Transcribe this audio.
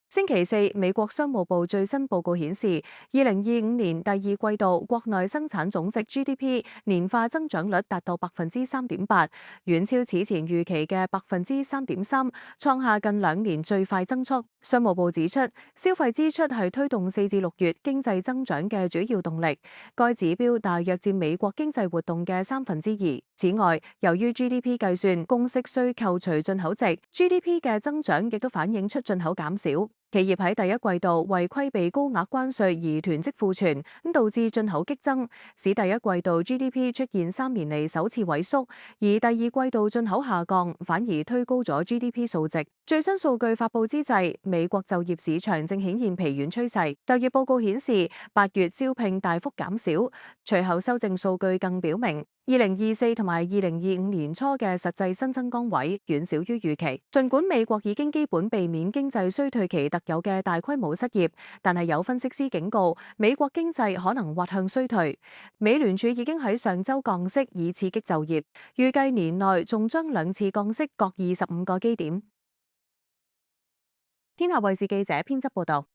星期四，美國商務部最新報告顯示，2025年第二季度國內生產總值 GDP 年化增長率達到3.8%，遠超此前預期嘅3.3%，創下近2年最快增速。商務部指出，消費支出係推動4至6月經濟增長嘅主要動力，該指標大約佔美國經濟活動嘅2/3。此外，由於 GDP 計算公式需扣除進口值，GDP 嘅增長亦都反映出進口減少。企業喺第一季度為規避高額關稅而囤積庫存，導致進口激增，使第一季度 GDP 出現3年嚟首次萎縮，而第二季度進口下降，反而推高咗 GDP 數值。最新數據發佈之際，美國就業市場正顯現疲軟趨勢。就業報告顯示，8月招聘大幅減少，隨後修正數據更表明，2024同埋2025年初嘅實際新增崗位遠少於預期。儘管美國已經基本避免經濟衰退期特有嘅大規模失業，但係有分析師警告，美國經濟可能滑向衰退。美聯儲已經喺上週降息以刺激就業，預計年內仲將2次降息各25個基點。天下衛視記者編輯報道。